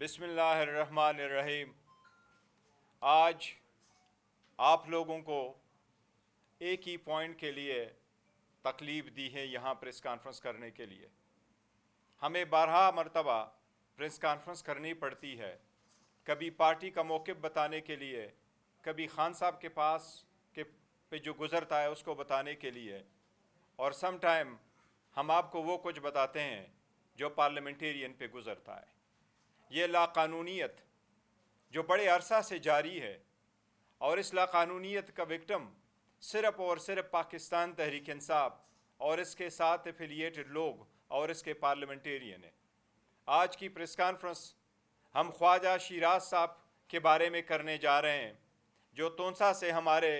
بسم اللہ الرحمن الرحیم۔ آج آپ لوگوں کو ایک ہی پوائنٹ کے لیے تکلیف دی ہے یہاں پریس کانفرنس کرنے کے لیے۔ ہمیں 12 مرتبہ پریس کانفرنس کرنی پڑتی ہے، کبھی پارٹی کا موقف بتانے کے لیے، کبھی خان صاحب کے پاس پہ جو گزرتا ہے اس کو بتانے کے لیے، اور سم ٹائم ہم آپ کو وہ کچھ بتاتے ہیں جو پارلیمنٹیرین پہ گزرتا ہے۔ یہ لاقانونیت جو بڑے عرصہ سے جاری ہے، اور اس لاقانونیت کا وکٹم صرف اور صرف پاکستان تحریک انصاف اور اس کے ساتھ ایفیلیٹڈ لوگ اور اس کے پارلیمنٹیرین ہیں۔ آج کی پریس کانفرنس ہم خواجہ شیراز صاحب کے بارے میں کرنے جا رہے ہیں، جو تونسا سے ہمارے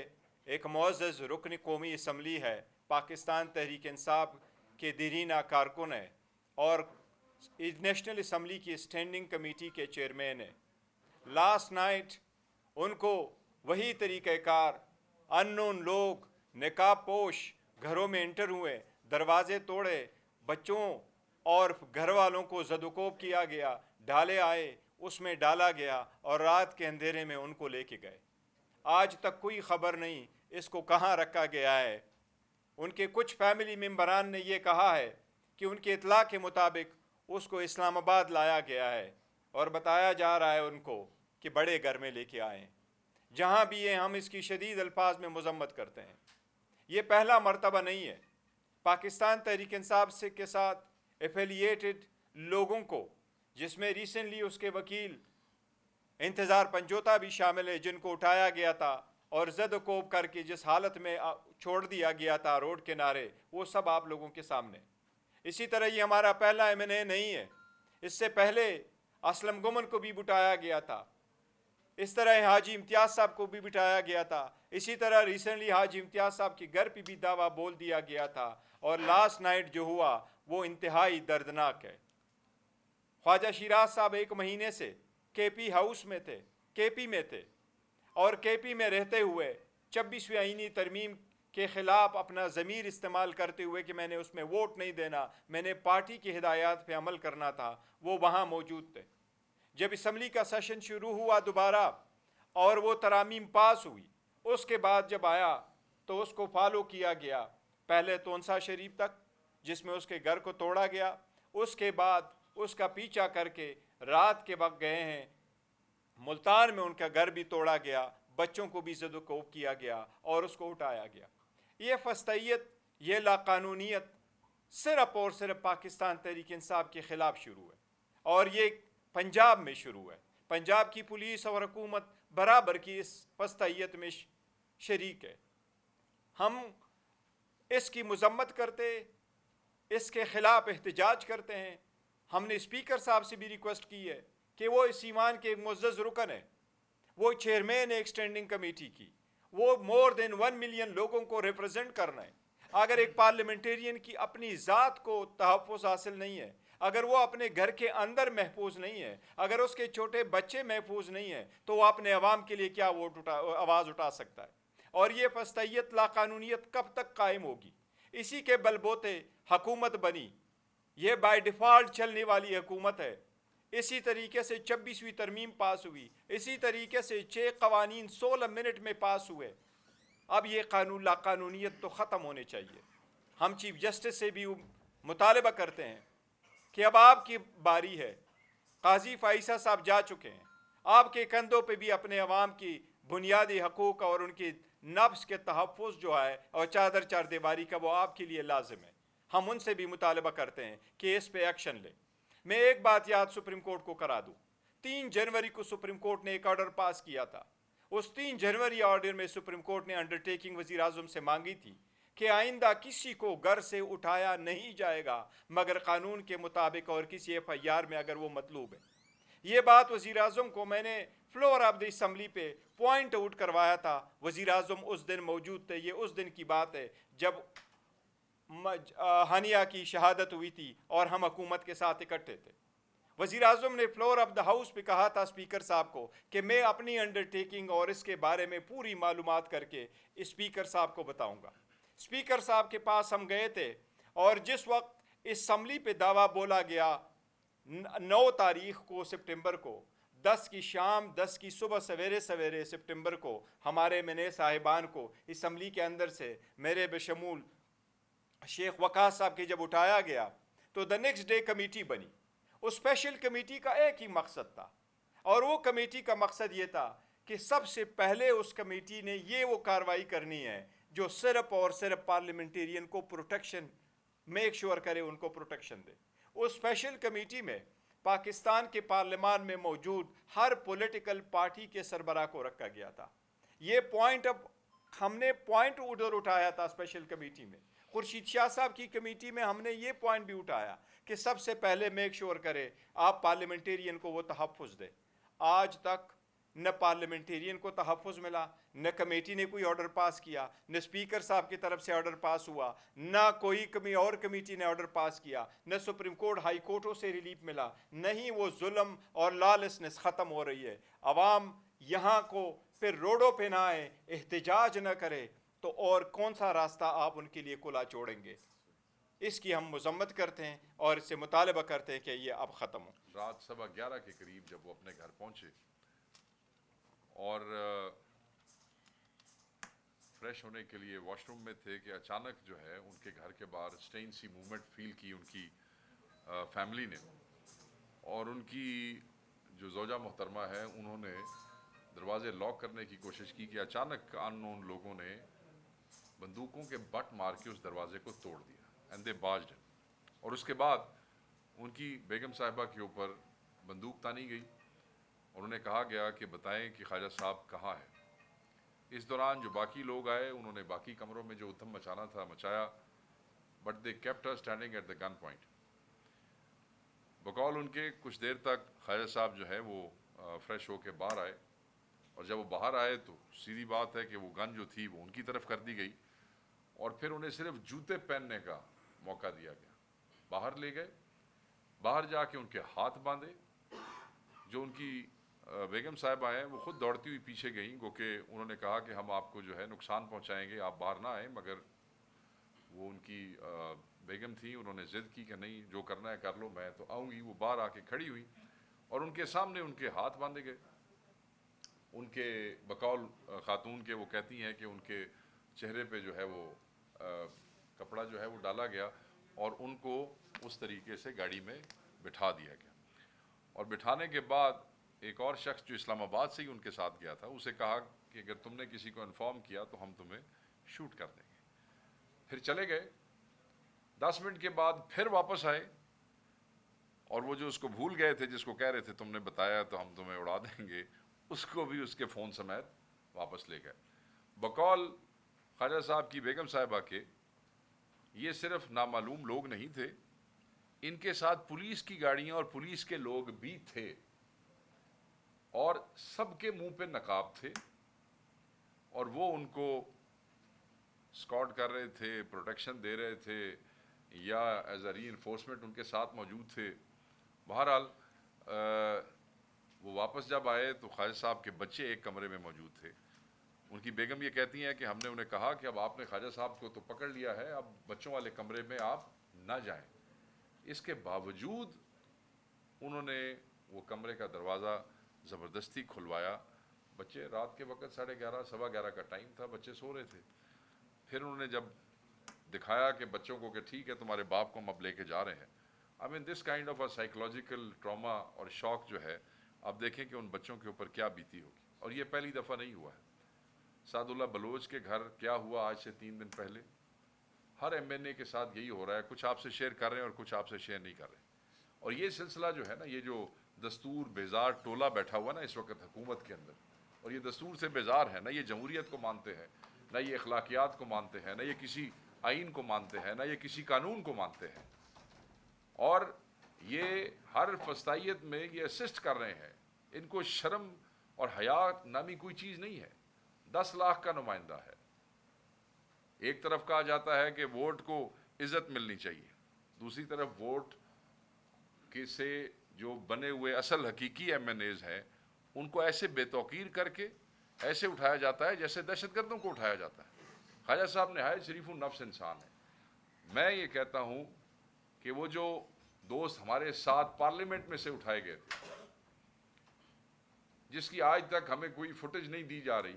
ایک معزز رکن قومی اسمبلی ہے، پاکستان تحریک انصاف کے دیرینہ کارکن ہے اور نیشنل اسمبلی کی اسٹینڈنگ کمیٹی کے چیئرمین ہیں۔ لاسٹ نائٹ ان کو وہی طریقہ کار، اننون لوگ نقاب پوش گھروں میں انٹر ہوئے، دروازے توڑے، بچوں اور گھر والوں کو زدوکوب کیا گیا، ڈالے آئے، اس میں ڈالا گیا اور رات کے اندھیرے میں ان کو لے کے گئے۔ آج تک کوئی خبر نہیں اس کو کہاں رکھا گیا ہے۔ ان کے کچھ فیملی ممبران نے یہ کہا ہے کہ ان کے اطلاع کے مطابق اس کو اسلام آباد لایا گیا ہے اور بتایا جا رہا ہے ان کو کہ بڑے گھر میں لے کے آئیں۔ جہاں بھی ہیں ہم اس کی شدید الفاظ میں مذمت کرتے ہیں۔ یہ پہلا مرتبہ نہیں ہے پاکستان تحریک انصاف سے کے ساتھ ایفیلیٹڈ لوگوں کو، جس میں ریسنٹلی اس کے وکیل انتظار پنجوتا بھی شامل ہے، جن کو اٹھایا گیا تھا اور زد و کوب کر کے جس حالت میں چھوڑ دیا گیا تھا روڈ کنارے، وہ سب آپ لوگوں کے سامنے۔ اسی طرح یہ ہمارا پہلا M&A نہیں ہے، اس سے پہلے اسلم گمن کو بھی بٹھایا گیا تھا، اس طرح حاجی امتیاز صاحب کو بھی بٹھایا گیا تھا، اسی طرح ریسنٹلی حاجی امتیاز صاحب کے گھر پہ بھی دعویٰ بول دیا گیا تھا، اور لاسٹ نائٹ جو ہوا وہ انتہائی دردناک ہے۔ خواجہ شیراز صاحب 1 مہینے سے کے پی ہاؤس میں تھے، کے پی میں تھے، اور کے پی میں رہتے ہوئے 26ویں آئینی ترمیم کے خلاف اپنا ضمیر استعمال کرتے ہوئے کہ میں نے اس میں ووٹ نہیں دینا، میں نے پارٹی کی ہدایات پہ عمل کرنا تھا، وہ وہاں موجود تھے۔ جب اسمبلی کا سیشن شروع ہوا دوبارہ اور وہ ترامیم پاس ہوئی، اس کے بعد جب آیا تو اس کو فالو کیا گیا، پہلے تونسا شریف تک جس میں اس کے گھر کو توڑا گیا، اس کے بعد اس کا پیچھا کر کے رات کے وقت گئے ہیں ملتان میں، ان کا گھر بھی توڑا گیا، بچوں کو بھی زد و کوب کیا گیا اور اس کو اٹھایا گیا۔ یہ فسطیت، یہ لاقانونیت صرف اور صرف پاکستان تحریک انصاف کے خلاف شروع ہے، اور یہ پنجاب میں شروع ہے۔ پنجاب کی پولیس اور حکومت برابر کی اس فسطیت میں شریک ہے۔ ہم اس کی مذمت کرتے، اس کے خلاف احتجاج کرتے ہیں۔ ہم نے اسپیکر صاحب سے بھی ریکویسٹ کی ہے کہ وہ اس ایوان کے ایک معزز رکن ہیں، وہ چیئرمین ایکسٹینڈنگ کمیٹی کی، وہ مور دین 1 ملین لوگوں کو ریپرزینٹ کرنا ہے۔ اگر ایک پارلیمنٹیرین کی اپنی ذات کو تحفظ حاصل نہیں ہے، اگر وہ اپنے گھر کے اندر محفوظ نہیں ہے، اگر اس کے چھوٹے بچے محفوظ نہیں ہیں، تو وہ اپنے عوام کے لیے کیا آواز اٹھا سکتا ہے؟ اور یہ فسطیت، لاقانونیت کب تک قائم ہوگی؟ اسی کے بلبوتے حکومت بنی، یہ بائی ڈیفالٹ چلنے والی حکومت ہے۔ اسی طریقے سے 26ویں ترمیم پاس ہوئی، اسی طریقے سے 6 قوانین 16 منٹ میں پاس ہوئے۔ اب یہ لاقانونیت تو ختم ہونے چاہیے۔ ہم چیف جسٹس سے بھی مطالبہ کرتے ہیں کہ اب آپ کی باری ہے۔ قاضی فائزہ صاحب جا چکے ہیں، آپ کے کندھوں پہ بھی اپنے عوام کی بنیادی حقوق اور ان کی نفس کے تحفظ جو ہے اور چادر چار دیواری کا، وہ آپ کے لیے لازم ہے۔ ہم ان سے بھی مطالبہ کرتے ہیں کہ اس پہ ایکشن لیں۔ میں ایک بات یاد سپریم کورٹ کو کرا دوں، 3 جنوری کو سپریم کورٹ نے ایک آرڈر پاس کیا تھا۔ اس 3 جنوری آرڈر میں سپریم کورٹ نے انڈرٹیکنگ وزیر اعظم سے مانگی تھی کہ آئندہ کسی کو گھر سے اٹھایا نہیں جائے گا مگر قانون کے مطابق اور کسی FIR میں اگر وہ مطلوب ہے۔ یہ بات وزیر اعظم کو میں نے فلور آف دی اسمبلی پہ پوائنٹ آؤٹ کروایا تھا، وزیر اعظم اس دن موجود تھے۔ یہ اس دن کی بات ہے جب ہانیہ کی شہادت ہوئی تھی اور ہم حکومت کے ساتھ اکٹھے تھے۔ وزیر اعظم نے فلور آف دا ہاؤس پہ کہا تھا اسپیکر صاحب کو کہ میں اپنی انڈرٹیکنگ اور اس کے بارے میں پوری معلومات کر کے اسپیکر صاحب کو بتاؤں گا۔ اسپیکر صاحب کے پاس ہم گئے تھے، اور جس وقت اسمبلی پہ دعویٰ بولا گیا 9 تاریخ کو سپٹمبر کو 10 کی شام 10 کی صبح سویرے سویرے سپٹمبر کو ہمارے منے صاحبان کو اسمبلی کے اندر سے میرے بشمول شیخ وقاص صاحب کی جب اٹھایا گیا تو دا نیکسٹ ڈے کمیٹی بنی. اس اسپیشل کمیٹی کا ایک ہی مقصد تھا, اور وہ کمیٹی کا مقصد یہ تھا کہ سب سے پہلے اس کمیٹی نے یہ وہ کارروائی کرنی ہے جو صرف اور صرف پارلیمنٹیرین کو پروٹیکشن میک شور کرے, ان کو پروٹیکشن دے. اس اسپیشل کمیٹی میں پاکستان کے پارلیمان میں موجود ہر پولیٹیکل پارٹی کے سربراہ کو رکھا گیا تھا. یہ پوائنٹ اب ہم نے پوائنٹ ادھر اٹھایا تھا اسپیشل کمیٹی میں. خورشید شاہ صاحب کی کمیٹی میں ہم نے یہ پوائنٹ بھی اٹھایا کہ سب سے پہلے میک شور کرے آپ پارلیمنٹیرین کو وہ تحفظ دے. آج تک نہ پارلیمنٹیرین کو تحفظ ملا, نہ کمیٹی نے کوئی آرڈر پاس کیا, نہ اسپیکر صاحب کی طرف سے آرڈر پاس ہوا, نہ کوئی اور کمیٹی نے آرڈر پاس کیا, نہ سپریم کورٹ ہائی کورٹوں سے ریلیف ملا, نہیں وہ ظلم اور لالسنس ختم ہو رہی ہے. عوام یہاں کو پھر روڈوں پہ نہ آئے, احتجاج نہ کرے تو اور کون سا راستہ آپ ان کے لیے کھلا چھوڑیں گے؟ اس کی ہم مذمت کرتے ہیں اور اس سے مطالبہ کرتے ہیں کہ یہ اب ختم ہو. رات 11:15 کے قریب جب وہ اپنے گھر پہنچے اور فریش ہونے کے لیے واش روم میں تھے کہ اچانک جو ہے ان کے گھر کے باہر اسٹرینج سی موومنٹ فیل کی ان کی فیملی نے, اور ان کی جو زوجہ محترمہ ہے انہوں نے دروازے لاک کرنے کی کوشش کی کہ اچانک ان نون لوگوں نے بندوقوں کے بٹ مار کے اس دروازے کو توڑ دیا. And they barged. اور اس کے بعد ان کی بیگم صاحبہ کے اوپر بندوق تانی گئی اور انہیں کہا گیا کہ بتائیں کہ خواجہ صاحب کہاں ہے. اس دوران جو باقی لوگ آئے انہوں نے باقی کمروں میں جو ادھم مچانا تھا مچایا, but they kept her standing at the gun point. بقول ان کے کچھ دیر تک خواجہ صاحب جو ہے وہ فریش ہو کے باہر آئے, اور جب وہ باہر آئے تو سیدھی بات ہے کہ وہ گن جو تھی وہ ان کی طرف کر دی گئی, اور پھر انہیں صرف جوتے پہننے کا موقع دیا گیا. باہر لے گئے, باہر جا کے ان کے ہاتھ باندھے. جو ان کی بیگم صاحبہ ہیں وہ خود دوڑتی ہوئی پیچھے گئیں, گو کہ انہوں نے کہا کہ ہم آپ کو جو ہے نقصان پہنچائیں گے, آپ باہر نہ آئیں. مگر وہ ان کی بیگم تھی, انہوں نے ضد کی کہ نہیں جو کرنا ہے کر لو, میں تو آؤں گی. وہ باہر آ کے کھڑی ہوئی اور ان کے سامنے ان کے ہاتھ باندھے گئے. ان کے بقول خاتون کے وہ کہتی ہیں کہ ان کے چہرے پہ جو ہے وہ کپڑا جو ہے وہ ڈالا گیا اور ان کو اس طریقے سے گاڑی میں بٹھا دیا گیا. اور بٹھانے کے بعد ایک اور شخص جو اسلام آباد سے ہی ان کے ساتھ گیا تھا اسے کہا کہ اگر تم نے کسی کو انفارم کیا تو ہم تمہیں شوٹ کر دیں گے. پھر چلے گئے. 10 منٹ کے بعد پھر واپس آئے, اور وہ جو اس کو بھول گئے تھے جس کو کہہ رہے تھے تم نے بتایا تو ہم تمہیں اڑا دیں گے, اس کو بھی اس کے فون سمیت واپس لے گئے. بقول خواجہ صاحب کی بیگم صاحبہ کے یہ صرف نامعلوم لوگ نہیں تھے, ان کے ساتھ پولیس کی گاڑیاں اور پولیس کے لوگ بھی تھے, اور سب کے منہ پہ نقاب تھے, اور وہ ان کو اسکاٹ کر رہے تھے, پروٹیکشن دے رہے تھے, یا ایز اے ری انفورسمنٹ ان کے ساتھ موجود تھے. بہرحال وہ واپس جب آئے تو خواجہ صاحب کے بچے ایک کمرے میں موجود تھے. ان کی بیگم یہ کہتی ہیں کہ ہم نے انہیں کہا کہ اب آپ نے خواجہ صاحب کو تو پکڑ لیا ہے, اب بچوں والے کمرے میں آپ نہ جائیں. اس کے باوجود انہوں نے وہ کمرے کا دروازہ زبردستی کھلوایا. بچے رات کے وقت 11:30 11:15 کا ٹائم تھا, بچے سو رہے تھے. پھر انہوں نے جب دکھایا کہ بچوں کو کہ ٹھیک ہے تمہارے باپ کو ہم اب لے کے جا رہے ہیں. I mean this kind of a psychological trauma اور شوق جو ہے, آپ دیکھیں کہ ان بچوں کے اوپر کیا بیتی ہوگی. اور یہ پہلی دفعہ نہیں ہوا ہے. سعد اللہ بلوچ کے گھر کیا ہوا آج سے 3 دن پہلے, ہر ایم این اے کے ساتھ یہی ہو رہا ہے. کچھ آپ سے شیئر کر رہے ہیں اور کچھ آپ سے شیئر نہیں کر رہے. اور یہ سلسلہ جو ہے نا, یہ جو دستور بیزار ٹولہ بیٹھا ہوا نا اس وقت حکومت کے اندر, اور یہ دستور سے بیزار ہے, نہ یہ جمہوریت کو مانتے ہیں, نہ یہ اخلاقیات کو مانتے ہیں, نہ یہ کسی آئین کو مانتے ہیں, نہ یہ کسی قانون کو مانتے ہیں, اور یہ ہر فسطائیت میں یہ اسسٹ کر رہے ہیں. ان کو شرم اور حیا نامی کوئی چیز نہیں ہے. 10 لاکھ کا نمائندہ ہے. ایک طرف کہا جاتا ہے کہ ووٹ کو عزت ملنی چاہیے, دوسری طرف ووٹ کے سے جو بنے ہوئے اصل حقیقی ایم این ایز ہیں ان کو ایسے بے توقیر کر کے ایسے اٹھایا جاتا ہے جیسے دہشت گردوں کو اٹھایا جاتا ہے. خواجہ صاحب نہایت شریف النفس انسان ہے. میں یہ کہتا ہوں کہ وہ جو دوست ہمارے ساتھ پارلیمنٹ میں سے اٹھائے گئے تھے، جس کی آج تک ہمیں کوئی فوٹیج نہیں دی جا رہی.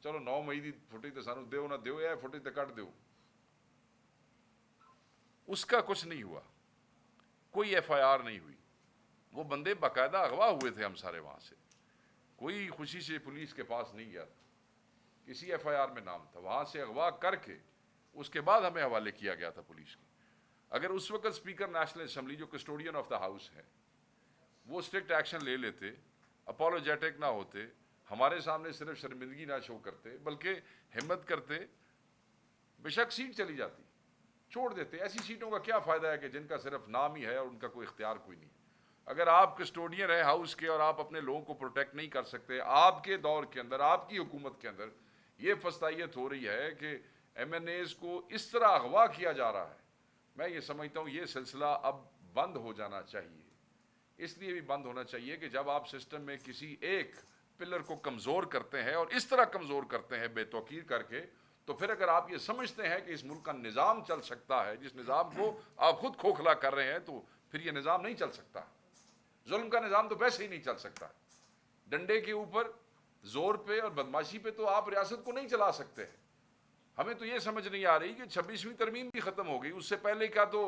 چلو 9 مئی دی فوٹیج تو سانو دیو نہ دیو، یا فوٹیج تو کٹ دیو. اس کا کچھ نہیں ہوا، کوئی ایف آئی آر نہیں ہوئی. وہ بندے باقاعدہ اغوا ہوئے تھے ہم سارے وہاں سے، کوئی خوشی سے پولیس کے پاس نہیں گیا تھا، کسی ایف آئی آر میں نام تھا. وہاں سے اغوا کر کے اس کے بعد ہمیں حوالے کیا گیا تھا پولیس کے. اگر اس وقت اسپیکر نیشنل اسمبلی جو کسٹوڈین آف دا ہاؤس ہے وہ اسٹرکٹ ایکشن لے لیتے، اپولوجیٹک نہ ہوتے، ہمارے سامنے صرف شرمندگی نہ شو کرتے بلکہ ہمت کرتے، بے شک سیٹ چلی جاتی، چھوڑ دیتے. ایسی سیٹوں کا کیا فائدہ ہے کہ جن کا صرف نام ہی ہے اور ان کا کوئی اختیار کوئی نہیں. اگر آپ کسٹوڈین ہیں ہاؤس کے اور آپ اپنے لوگوں کو پروٹیکٹ نہیں کر سکتے، آپ کے دور کے اندر، آپ کی حکومت کے اندر یہ فسطائیت ہو رہی ہے کہ ایم این ایز کو اس طرح اغوا کیا جا رہا ہے. میں یہ سمجھتا ہوں یہ سلسلہ اب بند ہو جانا چاہیے. اس لیے بھی بند ہونا چاہیے کہ جب آپ سسٹم میں کسی ایک پلر کو کمزور کرتے ہیں اور اس طرح کمزور کرتے ہیں بے توقیر کر کے، تو پھر اگر آپ یہ سمجھتے ہیں کہ اس ملک کا نظام چل سکتا ہے جس نظام کو آپ خود کھوکھلا کر رہے ہیں، تو پھر یہ نظام نہیں چل سکتا. ظلم کا نظام تو ویسے ہی نہیں چل سکتا. ڈنڈے کے اوپر زور پہ اور بدماشی پہ تو آپ ریاست کو نہیں چلا سکتے. ہمیں تو یہ سمجھ نہیں آ رہی کہ 26ویں ترمیم بھی ختم ہو گئی، اس سے پہلے کا تو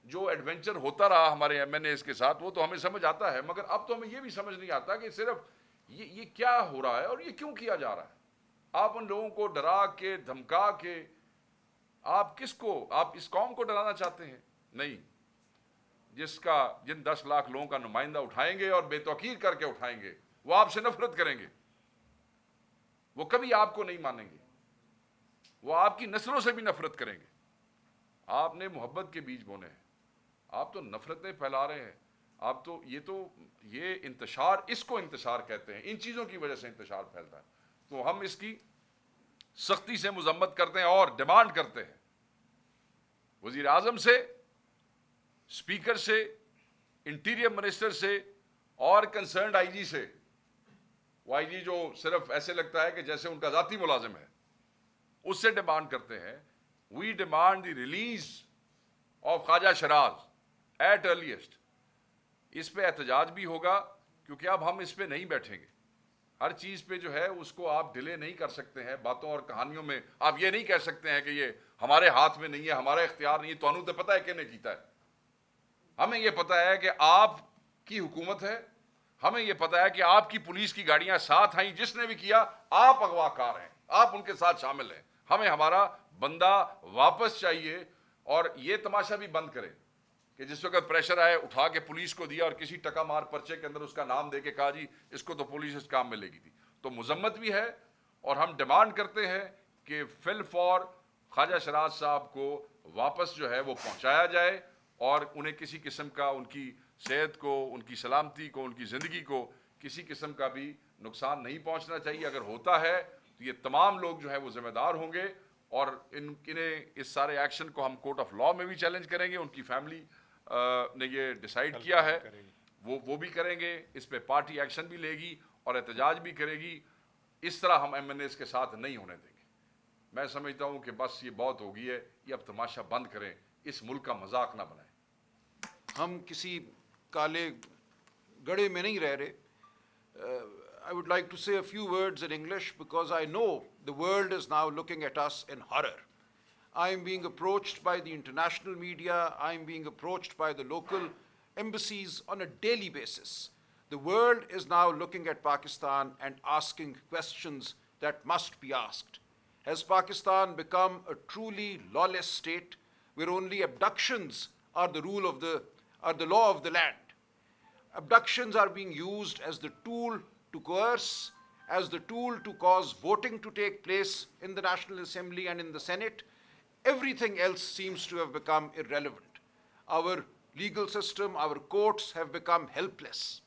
جو ایڈونچر ہوتا رہا ہمارے ایم این ایز کے ساتھ وہ تو ہمیں سمجھ آتا ہے، مگر اب تو ہمیں یہ بھی سمجھ نہیں آتا کہ صرف یہ کیا ہو رہا ہے اور یہ کیوں کیا جا رہا ہے. آپ ان لوگوں کو ڈرا کے دھمکا کے آپ کس کو، آپ اس قوم کو ڈرانا چاہتے ہیں؟ نہیں. جن 10 لاکھ لوگوں کا نمائندہ اٹھائیں گے اور بے توقیر کر کے اٹھائیں گے، وہ آپ سے نفرت کریں گے، وہ کبھی آپ کو نہیں مانیں گے، وہ آپ کی نسلوں سے بھی نفرت کریں گے. آپ نے محبت کے بیج بونے ہیں، آپ تو نفرتیں پھیلا رہے ہیں. آپ تو یہ انتشار، اس کو انتشار کہتے ہیں. ان چیزوں کی وجہ سے انتشار پھیلتا ہے. تو ہم اس کی سختی سے مذمت کرتے ہیں اور ڈیمانڈ کرتے ہیں وزیر اعظم سے، اسپیکر سے، انٹیریئر منسٹر سے اور کنسرنڈ آئی جی سے. وہ آئی جی جو صرف ایسے لگتا ہے کہ جیسے ان کا ذاتی ملازم ہے، اس سے ڈیمانڈ کرتے ہیں. We demand the release of Khawaja Shiraz at earliest. اس پہ احتجاج بھی ہوگا کیونکہ اب ہم اس پہ نہیں بیٹھیں گے. ہر چیز پہ جو ہے اس کو آپ ڈیلے نہیں کر سکتے ہیں. باتوں اور کہانیوں میں آپ یہ نہیں کہہ سکتے ہیں کہ یہ ہمارے ہاتھ میں نہیں ہے، ہمارا اختیار نہیں ہے. تو انہوں تو پتہ ہے کہ نہیں کیتا ہے. ہمیں یہ پتہ ہے کہ آپ کی حکومت ہے، ہمیں یہ پتہ ہے کہ آپ کی پولیس کی گاڑیاں ساتھ آئیں، جس نے بھی کیا آپ اغوا کار ہیں، آپ ان کے ساتھ شامل ہیں. ہمیں ہمارا بندہ واپس چاہیے. اور یہ تماشا بھی بند کرے کہ جس وقت پریشر آئے اٹھا کے پولیس کو دیا اور کسی ٹکا مار پرچے کے اندر اس کا نام دے کے کہا جی اس کو تو پولیس اس کام میں لے گی تھی. تو مذمت بھی ہے اور ہم ڈیمانڈ کرتے ہیں کہ فل فور خواجہ شیراز صاحب کو واپس جو ہے وہ پہنچایا جائے اور انہیں کسی قسم کا، ان کی صحت کو، ان کی سلامتی کو، ان کی زندگی کو کسی قسم کا بھی نقصان نہیں پہنچنا چاہیے. اگر ہوتا ہے تو یہ تمام لوگ جو ہے وہ ذمہ دار ہوں گے اور انہیں اس سارے ایکشن کو ہم کورٹ آف لا میں بھی چیلنج کریں گے. ان کی فیملی نے یہ ڈیسائیڈ کیا ہے، وہ بھی کریں گے. اس پہ پارٹی ایکشن بھی لے گی اور احتجاج بھی کرے گی. اس طرح ہم ایم این ایز کے ساتھ نہیں ہونے دیں گے. میں سمجھتا ہوں کہ بس یہ بہت ہو گئی ہے، یہ اب تماشا بند کریں، اس ملک کا مذاق نہ بنائیں. ہم کسی کالے گڑھے میں نہیں رہ رہے. I would like to say a few words in English because I know the world is now looking at us in horror. I am being approached by the international media. I am being approached by the local embassies on a daily basis. The world is now looking at Pakistan and asking questions that must be asked. Has Pakistan become a truly lawless state where only abductions are the law of the land? Abductions are being used as the tool to coerce, as the tool to cause voting to take place in the National Assembly and in the Senate. Everything else seems to have become irrelevant. Our legal system, our courts have become helpless.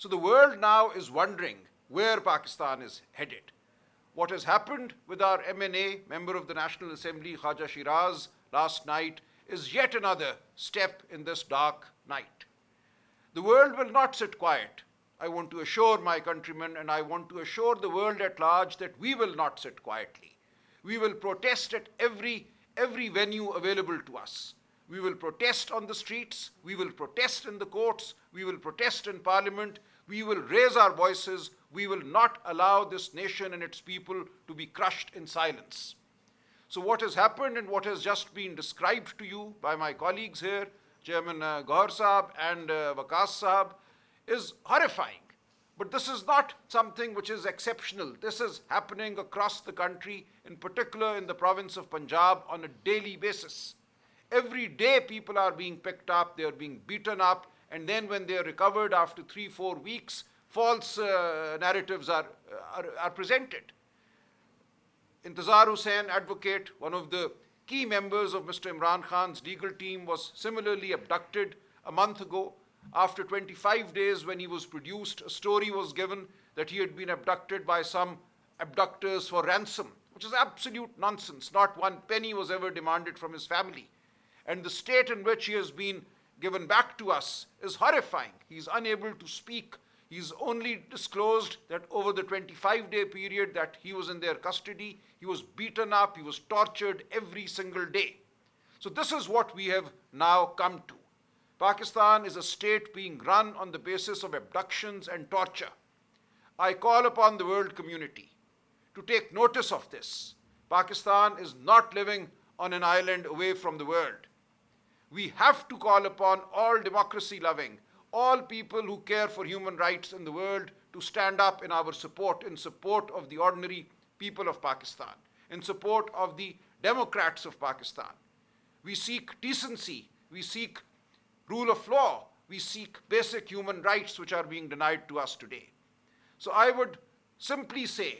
So the world now is wondering where Pakistan is headed. What has happened with our MNA, Member of the National Assembly, Khwaja Shiraz, last night is yet another step in this dark night. The world will not sit quiet. I want to assure my countrymen and I want to assure the world at large that we will not sit quietly. We will protest at every venue available to us. We will protest on the streets, we will protest in the courts, we will protest in parliament, we will raise our voices, we will not allow this nation and its people to be crushed in silence. So what has happened and what has just been described to you by my colleagues here, Chairman Gaur Sahab and Waqas Sahab, is horrifying. But this is not something which is exceptional. This is happening across the country, in particular in the province of Punjab, on a daily basis. Every day people are being picked up, they are being beaten up, and then when they are recovered after 3-4 weeks, false narratives are presented. Intizar Hussain, advocate, one of the key members of Mr. Imran Khan's legal team, was similarly abducted a month ago. After 25 days, when he was produced, a story was given that he had been abducted by some abductors for ransom, which is absolute nonsense. Not one penny was ever demanded from his family. And the state in which he has been given back to us is horrifying. He's unable to speak. He's only disclosed that over the 25-day period that he was in their custody, he was beaten up, he was tortured every single day. So this is what we have now come to. Pakistan is a state being run on the basis of abductions and torture. I call upon the world community to take notice of this. Pakistan is not living on an island away from the world. We have to call upon all democracy-loving, all people who care for human rights in the world to stand up in our support, in support of the ordinary people of Pakistan, in support of the democrats of Pakistan. We seek decency, we seek rule of law, we seek basic human rights which are being denied to us today. So I would simply say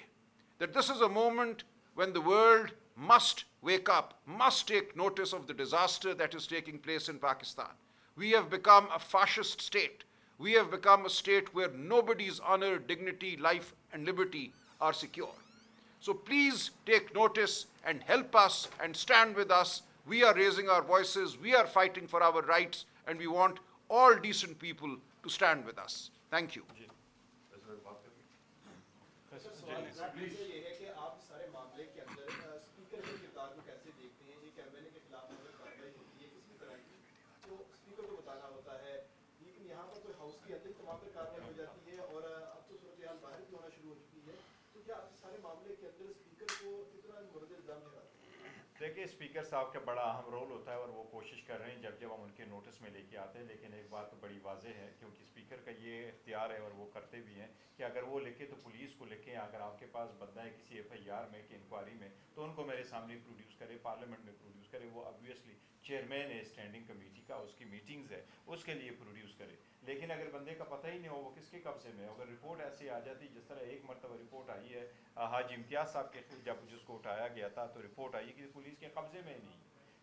that this is a moment when the world must wake up, must take notice of the disaster that is taking place in Pakistan. We have become a fascist state. We have become a state where nobody's honor, dignity, life, and liberty are secure. So please take notice and help us and stand with us. We are raising our voices, we are fighting for our rights, and we want all decent people to stand with us. Thank you. دیکھیے speaker صاحب کا بڑا اہم role ہوتا ہے اور وہ کوشش کر رہے ہیں جب ہم ان کے نوٹس میں لے کے آتے ہیں، لیکن ایک بات تو بڑی واضح ہے کیونکہ اسپیکر کا یہ اختیار ہے اور وہ کرتے بھی ہیں کہ اگر وہ لکھے تو پولیس کو لکھیں، اگر آپ کے پاس بندہ ہے کسی ایف آئی آر میں کہ انکوائری میں تو ان کو میرے سامنے پروڈیوس کرے، پارلیمنٹ میں پروڈیوس کرے. وہ آبویسلی چیئرمین ہے اسٹینڈنگ کمیٹی کا، اس کی میٹنگز ہے، اس کے لیے پروڈیوس کرے. لیکن اگر بندے کا پتہ ہی نہیں ہو وہ کس کے قبضے میں ہے، اگر رپورٹ ایسی آ جاتی جس طرح ایک مرتبہ رپورٹ آئی ہے حاجی امتیاز صاحب کے جب جس کو اٹھایا گیا تھا تو رپورٹ آئی کہ پولیس کے قبضے میں نہیں.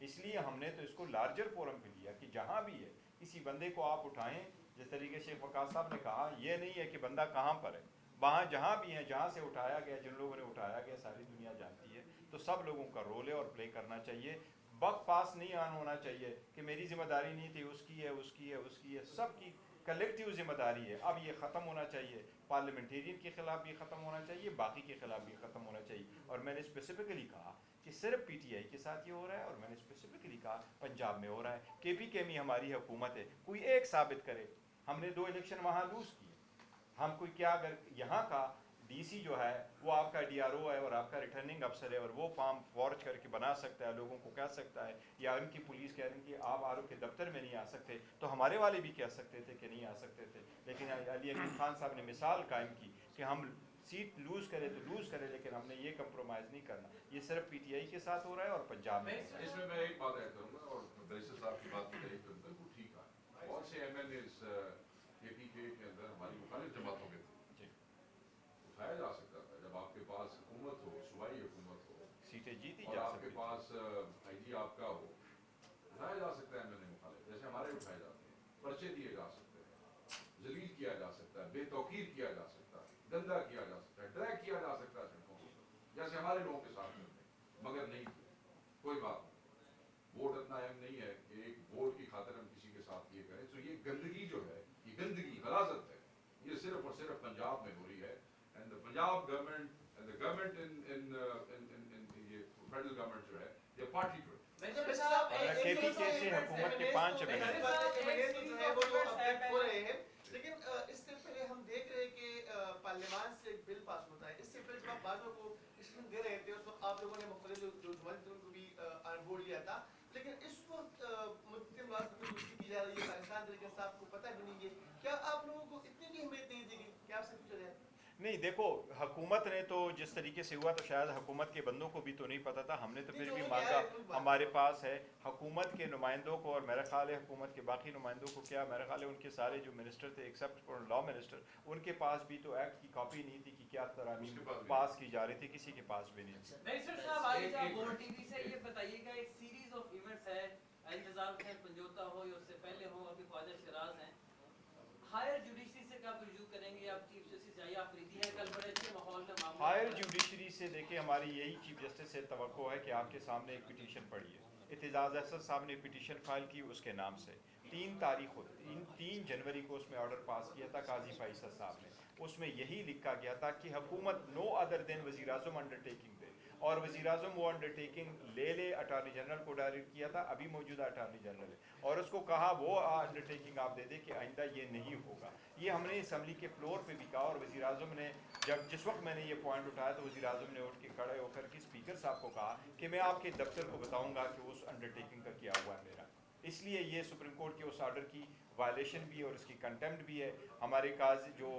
اس لیے ہم نے تو اس کو لارجر فورم پہ لیا کہ جہاں بھی ہے کسی بندے کو آپ اٹھائیں، جس طریقے سے وقاص صاحب نے کہا یہ نہیں ہے کہ بندہ کہاں پر ہے، وہاں جہاں بھی ہے جہاں سے اٹھایا گیا، جن لوگوں نے اٹھایا گیا ساری دنیا جانتی ہے، تو سب لوگوں کا رول ہے اور پلے کرنا چاہیے. وقت پاس نہیں آن ہونا چاہیے کہ میری ذمہ داری نہیں تھی، اس کی ہے، اس کی ہے، اس کی ہے، سب کی کلیکٹیو ذمہ داری ہے. اب یہ ختم ہونا چاہیے، پارلیمنٹیرین کے خلاف بھی ختم ہونا چاہیے، باقی کے خلاف بھی ختم ہونا چاہیے. اور میں نے اسپیسیفکلی کہا کہ صرف پی ٹی آئی کے ساتھ یہ ہو رہا ہے، اور میں نے اسپیسیفکلی کہا پنجاب میں ہو رہا ہے. کے پی کے میں ہماری حکومت ہے، کوئی ایک ثابت کرے. ہم نے 2 الیکشن وہاں لوز کیے. ہم کوئی کیا اگر یہاں کا ڈی سی جو ہے وہ آپ کا ڈی آر او ہے اور آپ کا ریٹرننگ افسر ہے اور وہ فارم فورج کر کے بنا سکتا ہے، لوگوں کو کہہ سکتا ہے، یا ان کی پولیس کہہ رہی کہ آپ آر او کے دفتر میں نہیں آ سکتے، تو ہمارے والے بھی کہہ سکتے تھے کہ نہیں آ سکتے تھے. لیکن علی اکرم خان صاحب نے مثال قائم کی کہ ہم سیٹ لوز کرے تو لوز کرے، لیکن ہم نے یہ کمپرومائز نہیں کرنا. یہ صرف پی ٹی آئی کے ساتھ ہو رہا ہے اور پنجاب میں. اس میں ایک بات ایڈ کروں گا، اور بیسر صاحب کی بات کی بالکل ٹھیک ہے. بہت سے ایم ایل ایز کے پی کے اندر ہماری مخالف جماعتوں کے تھے، اٹھایا جا سکتا تھا. جب آپ کے پاس حکومت ہو، صوبائی حکومت ہو، سیٹیں جیتی اور جا آپ کے سکتی. پاس آئی جی آپ کا ہو، اٹھایا جا سکتا ہے ایم ایل اے مخالف، جیسے ہمارے اٹھائے جاتے ہیں. پرچے دیے جا سکتے ہیں، ذلیل کیا جا سکتا ہے، بے توقیر کیا جا سکتا ہے، گندا کیا جا سکتا ہے، ڈریگ کیا جا سکتا ہے سڑکوں پر، جیسے ہمارے لوگوں کے ساتھ کرتے ہیں. مگر نہیں، کوئی بات نہیں. ووٹ اتنا اہم نہیں ہے کہ ایک ووٹ کی خاطر ہم کسی کے ساتھ یہ کریں. تو یہ گندگی جو ہے، یہ گندگی غلاظت ہے، یہ صرف اور صرف پنجاب میں ہو رہی ہے. And the Punjab government and the government in یہ فیڈرل گورنمنٹ جو ہے یہ پارٹی ڈرائیو. کے پی کے سے حکومت کے 5 لیکن اس سے پہلے ہم دیکھ رہے ہیں کہ پارلیمان سے ایک بل پاس ہوتا ہے. اس سے پہلے جب آپ بازوں کو اسٹیٹمنٹ دے رہے تھے اس وقت آپ لوگوں نے مختلف جو جمل تھے ان کو بھی آن بورڈ لیا تھا, لیکن اس وقت متحدہ بات میں دوسری کی جا رہی ہے پاکستان طریقے سے آپ کو پتہ بھی نہیں ہے. کیا آپ لوگوں کو اتنی بھی اہمیت نہیں دی گئی؟ کیا آپ سے پوچھا جائے؟ نہیں دیکھو, حکومت نے تو جس طریقے سے ہوا تو شاید حکومت کے بندوں کو بھی تو نہیں پتا تھا, ہم نے تو پھر بھی مانگا. ہمارے پاس ہے حکومت کے نمائندوں کو, اور میرا خیال ہے حکومت کے باقی نمائندوں کو, کیا میرا خیال ہے ان کے سارے جو منسٹر تھے ایکسیپٹ فار لا منسٹر, ان کے پاس بھی تو ایکٹ کی کاپی نہیں تھی کہ کیا ترامیم پاس کی جا رہی تھی, کسی کے پاس بھی نہیں تھی. منسٹر صاحب آج آپ بورڈ ٹی وی سے یہ بتائیے گا, ایک سیریز آف ایونٹس ہے, انتظار حسین پنجوتا ہو یا اس سے پہلے ہو, ابھی خواجہ شیراز ہیں, ہائر جوڈیشری سے کب رجوع کریں گے؟ آپ چیف جسٹس یحییٰ آفریدی ہیں, کل بڑے اچھے ماحول میں معاملہ. ہائر جوڈیشری سے دیکھیں, ہماری یہی چیف جسٹس سے توقع ہے کہ آپ کے سامنے ایک پٹیشن پڑی ہے. اعتزاز احسن صاحب نے پٹیشن فائل کی اس کے نام سے 3 جنوری کو اس میں آرڈر پاس کیا تھا قاضی فیصل صاحب نے. اس میں یہی لکھا گیا تھا کہ حکومت نو ادر دین وزیر اعظم انڈر ٹیکنگ دے, اور وزیر اعظم وہ انڈر ٹیکنگ لے اٹارنی جنرل کو ڈائریکٹ کیا تھا, ابھی موجودہ اٹارنی جنرل ہے, اور اس کو کہا وہ انڈر ٹیکنگ آپ دے دے کہ آئندہ یہ نہیں ہوگا. یہ ہم نے اسمبلی کے فلور پہ بھی کہا, اور وزیر اعظم نے جس وقت میں نے یہ پوائنٹ اٹھایا تو وزیر اعظم نے اٹھ کے کھڑے ہو کر کے اسپیکر صاحب کو کہا کہ میں آپ کے دفتر کو بتاؤں گا کہ اس انڈر ٹیکنگ کا کیا ہوا ہے میرا. اس لیے یہ سپریم کورٹ کے اس آرڈر کی وائلیشن بھی ہے اور اس کی کنٹمپٹ بھی ہے. ہمارے قاضی جو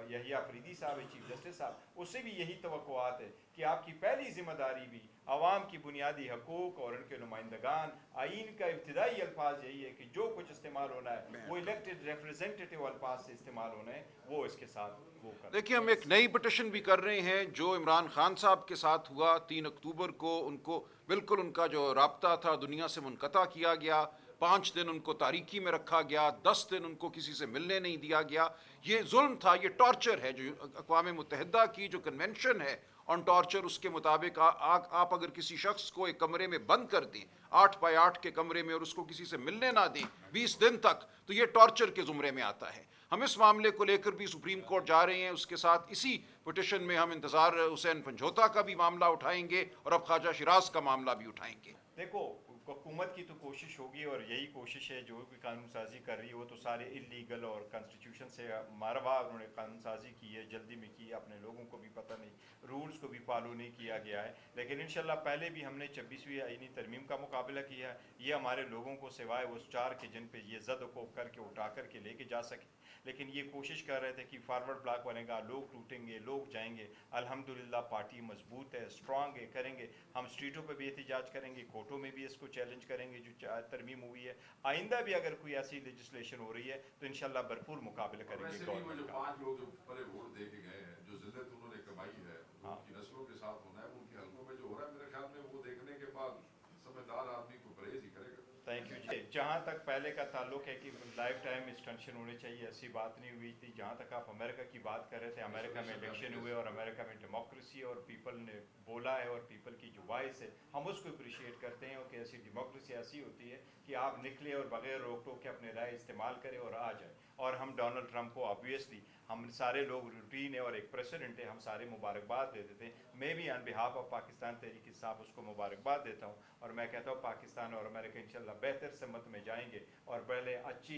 یحییٰ آفریدی صاحب ہے چیف جسٹس صاحب, اس سے بھی یہی توقعات ہے کہ آپ کی پہلی ذمہ داری بھی عوام کی بنیادی حقوق اور ان کے نمائندگان, آئین کا ابتدائی الفاظ یہی ہے کہ جو کچھ استعمال ہونا ہے وہ الیکٹڈ ریپرزینٹیٹیو الفاظ سے استعمال ہونا ہے, وہ اس کے ساتھ وہ کریں. دیکھیے, ہم ایک نئی پٹیشن بھی کر رہے ہیں جو عمران خان صاحب کے ساتھ ہوا 3 اکتوبر کو. ان کو بالکل ان کا جو رابطہ تھا دنیا سے منقطع کیا گیا, 5 دن ان کو تاریکی میں رکھا گیا, 10 دن ان کو کسی سے ملنے نہیں دیا گیا. یہ ظلم تھا, یہ ٹارچر ہے. جو اقوام متحدہ کی جو کنونشن ہے آن ٹارچر, اس کے مطابق آپ اگر کسی شخص کو ایک کمرے میں بند کر دیں 8x8 کے کمرے میں, اور اس کو کسی سے ملنے نہ دیں 20 دن تک, تو یہ ٹارچر کے زمرے میں آتا ہے. ہم اس معاملے کو لے کر بھی سپریم کورٹ جا رہے ہیں. اس کے ساتھ اسی پٹیشن میں ہم انتظار حسین پنجوتا کا بھی معاملہ اٹھائیں گے, اور اب خواجہ شیراز کا معاملہ بھی اٹھائیں گے. دیکھو, حکومت کی تو کوشش ہوگی, اور یہی کوشش ہے جو بھی قانون سازی کر رہی ہے, وہ تو سارے انلیگل اور کانسٹیٹیوشن سے ماروا انہوں نے قانون سازی کی ہے, جلدی میں کی ہے, اپنے لوگوں کو بھی پتہ نہیں, رولز کو بھی فالو نہیں کیا گیا ہے. لیکن انشاءاللہ پہلے بھی ہم نے 26ویں آئینی ترمیم کا مقابلہ کیا ہے. یہ ہمارے لوگوں کو سوائے اس 4 کے جن پہ یہ زد و کوب کر کے اٹھا کر کے لے کے جا سکے, لیکن یہ کوشش کر رہے تھے کہ فارورڈ بلاک بنے گا, لوگ ٹوٹیں گے, لوگ جائیں گے. الحمدللہ پارٹی مضبوط ہے, اسٹرانگ ہے, کریں گے. ہم اسٹریٹوں پہ بھی احتجاج کریں گے, کورٹوں میں بھی اس کو چیلنج کریں گے جو ترمیم ہوئی ہے. آئندہ بھی اگر کوئی ایسی لیجسلیشن ہو رہی ہے تو انشاءاللہ بھرپور مقابلہ کریں گے. جو 5 لوگ جو بڑے ووٹ دے کے گئے ہیں, جو ذلت انہوں نے کمائی ہے, ان کی نسلوں کے ساتھ ہونا ہے, ان کے حلقوں میں جو ہو رہا ہے, میرے خیال میں وہ دیکھنے کے بعد سمجھدار آدمی کو پرہیز ہی کرے گا. تھینک یو جی. جہاں تک پہلے کا تعلق ہے کہ لائف ٹائم ایکسٹینشن ہونی چاہیے, ایسی بات نہیں ہوئی تھی. جہاں تک آپ امریکہ کی بات کر رہے تھے, امریکہ میں الیکشن ہوئے اور امریکہ میں ڈیموکریسی اور پیپل نے بولا ہے, اور پیپل کی جو وائس ہے ہم اس کو اپریشیٹ کرتے ہیں, کہ ایسی ڈیموکریسی ایسی ہوتی ہے کہ آپ نکلے اور بغیر روک ٹوک کے اپنے رائے استعمال کریں اور آ جائیں. اور ہم ڈونلڈ ٹرمپ کو آبویسلی ہم سارے لوگ روٹین ہے اور ایک پریسیڈنٹ ہے, ہم سارے مبارکباد دیتے تھے. میں بھی آن بہاف آف پاکستان تحریک انصاف اس کو مبارکباد دیتا ہوں, اور میں کہتا ہوں پاکستان اور امریکہ انشاءاللہ بہتر سمت میں جائیں گے, اور پہلے اچھی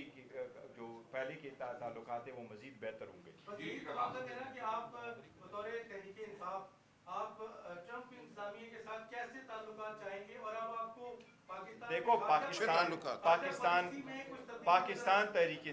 جو پہلے کے تعلقات ہیں وہ مزید بہتر ہوں گے. کہ آپ بطور تحریک انصاف آپ ٹرمپ انتظامیہ کے ساتھ کیسے تعلقات چاہیں گے, اور اب آپ کو دیکھو پاکستان تحریک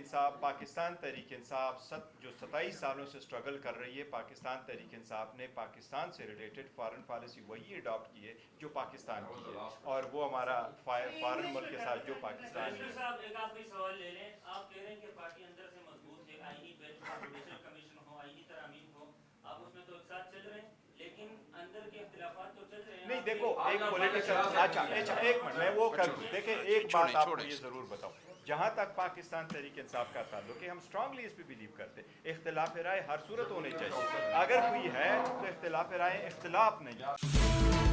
انصاف جو 27 سالوں سے اسٹرگل کر رہی ہے, پاکستان تحریک انصاف نے پاکستان سے ریلیٹڈ فارن پالیسی وہی اڈاپٹ کی ہے جو پاکستان کی ہے, اور وہ ہمارا فارن ملک کے ساتھ جو پاکستان ہے. صاحب ایک آخری سوال لے لیں. آپ کہہ رہے ہیں کہ پارٹی اندر سے مضبوط ہے, آئینی بینچ ہو, جوڈیشل کمیشن ہو, آئینی ترامیم ہو, آپ اس میں تو ایک ساتھ چل رہے ہیں, لیکن اندر کے اختلافات تو چل رہے ہیں. نہیں دیکھو, ایک پولیٹیشن, اچھا ایک منٹ میں وہ کر دوں. دیکھیں ایک بات آپ کو یہ ضرور بتاؤں, جہاں تک پاکستان تحریک انصاف کا تعلق ہے, ہم اسٹرانگلی اس پہ بلیو کرتے ہیں اختلاف رائے ہر صورت ہونے چاہیے. اگر کوئی ہے تو اختلاف رائے اختلاف نہیں.